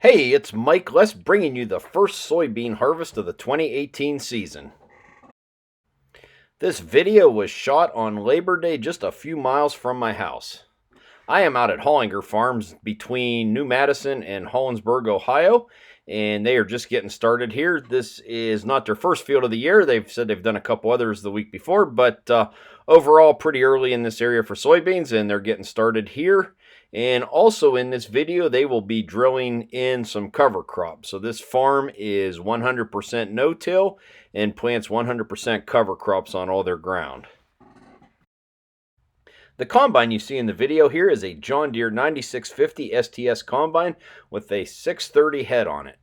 Hey, it's Mike Less bringing you the first soybean harvest of the 2018 season. This video was shot on Labor Day just a few miles from my house. I am out at Hollinger Farms between New Madison and Hollinsburg, Ohio, and they are just getting started here. This is not their first field of the year. They've said they've done a couple others the week before, but overall pretty early in this area for soybeans, and they're getting started here. And also in this video, they will be drilling in some cover crops. So this farm is 100% no-till and plants 100% cover crops on all their ground. The combine you see in the video here is a John Deere 9650 STS Combine with a 630 head on it.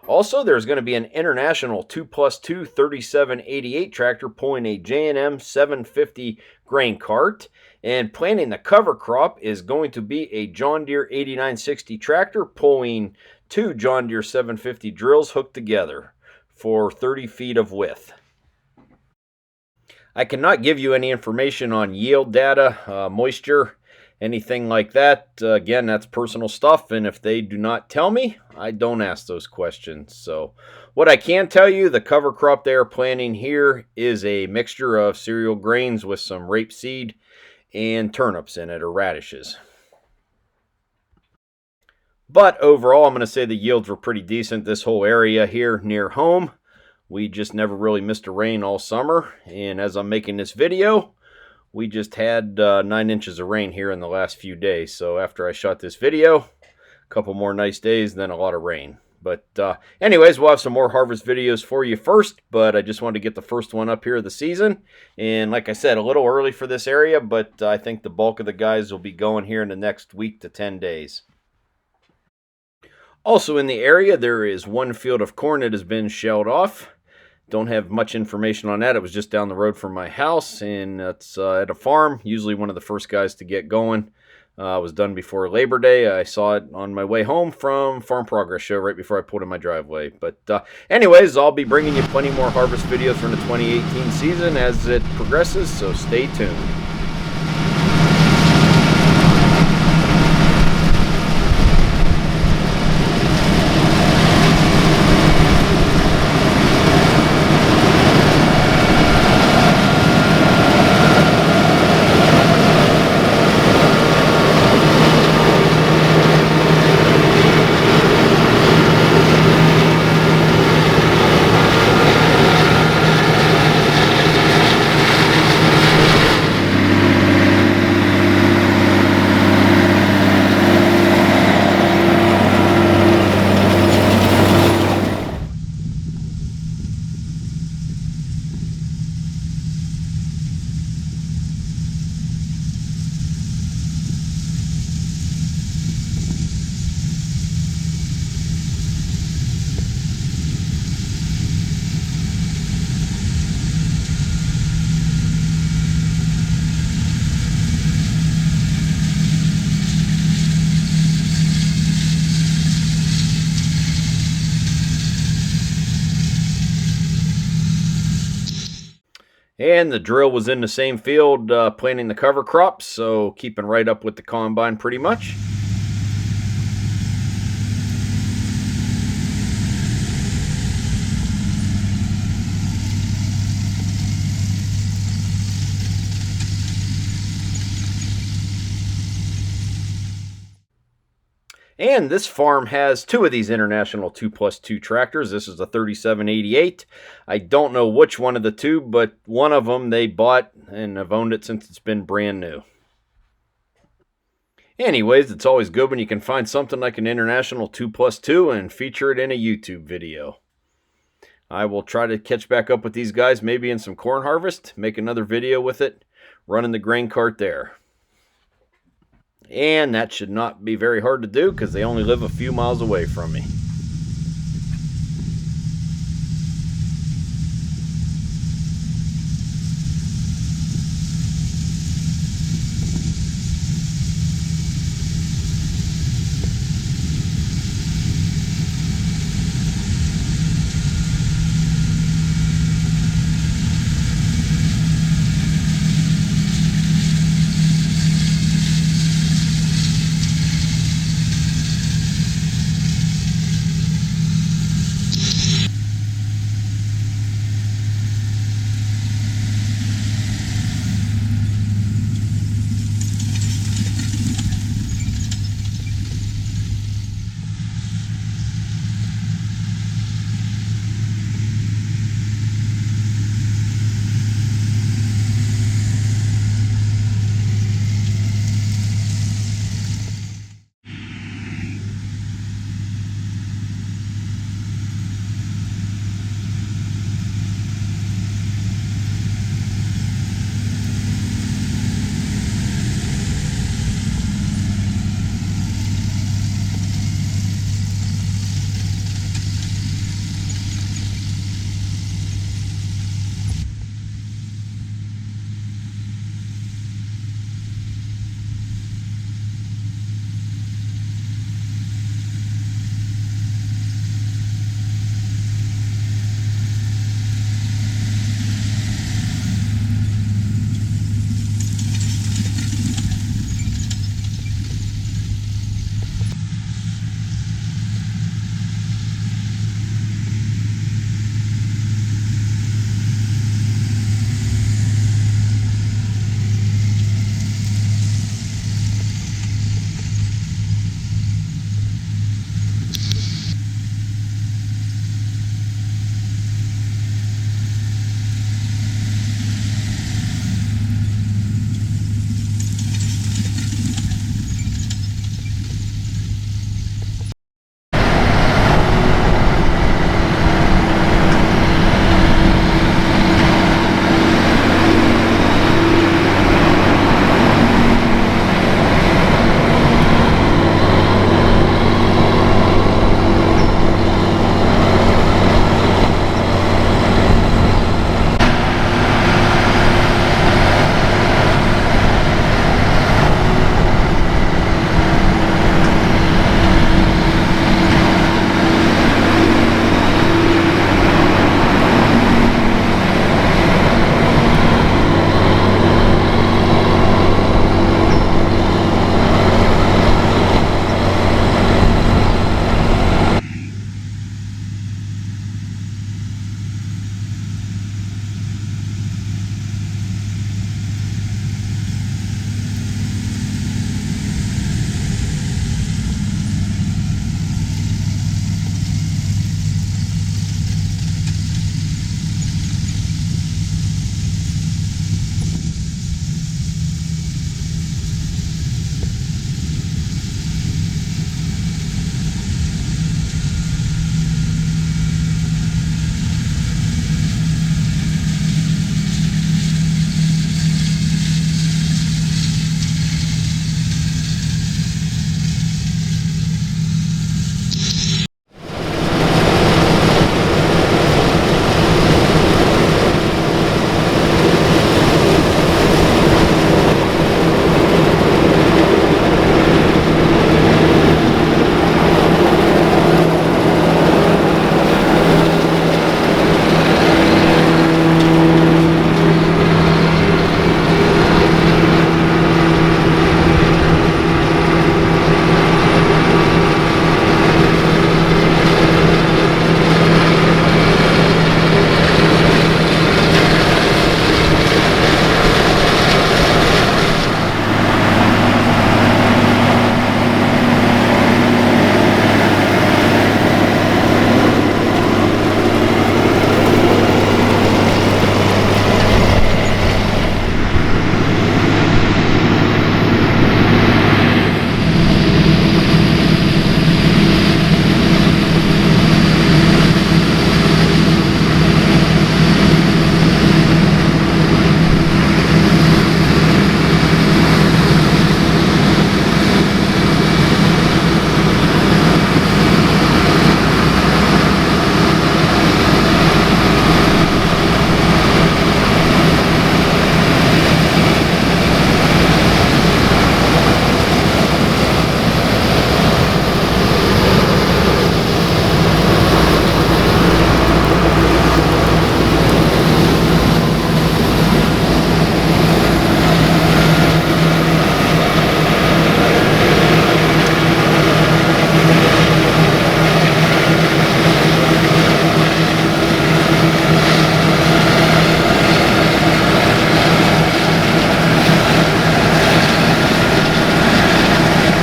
Also, there's going to be an International 2+2 3788 tractor pulling a J&M 750 grain cart, and planting the cover crop is going to be a John Deere 8960 tractor pulling two John Deere 750 drills hooked together for 30 feet of width. I cannot give you any information on yield data, moisture, anything like that. Again, that's personal stuff, and if they do not tell me, I don't ask those questions. So what I can tell you, the cover crop they are planting here is a mixture of cereal grains with some rapeseed and turnips in it, or radishes. But overall, I'm going to say the yields were pretty decent. This whole area here near home, we just never really missed a rain all summer, and as I'm making this video, we just had 9 inches of rain here in the last few days. So after I shot this video, a couple more nice days, then a lot of rain. But anyways, we'll have some more harvest videos for you first, but I just wanted to get the first one up here of the season. And like I said, a little early for this area, but I think the bulk of the guys will be going here in the next week to 10 days. Also in the area, there is one field of corn that has been shelled off. Don't have much information on that. It was just down the road from my house, and it's at a farm, usually one of the first guys to get going. It was done before Labor Day. I saw it on my way home from Farm Progress Show right before I pulled in my driveway. But anyways, I'll be bringing you plenty more harvest videos from the 2018 season as it progresses, so stay tuned. And the drill was in the same field planting the cover crops, so keeping right up with the combine pretty much. And this farm has two of these International 2+2 tractors. This is a 3788. I don't know which one of the two, but one of them they bought and have owned it since it's been brand new. Anyways, it's always good when you can find something like an International 2+2 and feature it in a YouTube video. I will try to catch back up with these guys, maybe in some corn harvest, make another video with it, running the grain cart there. And that should not be very hard to do because they only live a few miles away from me.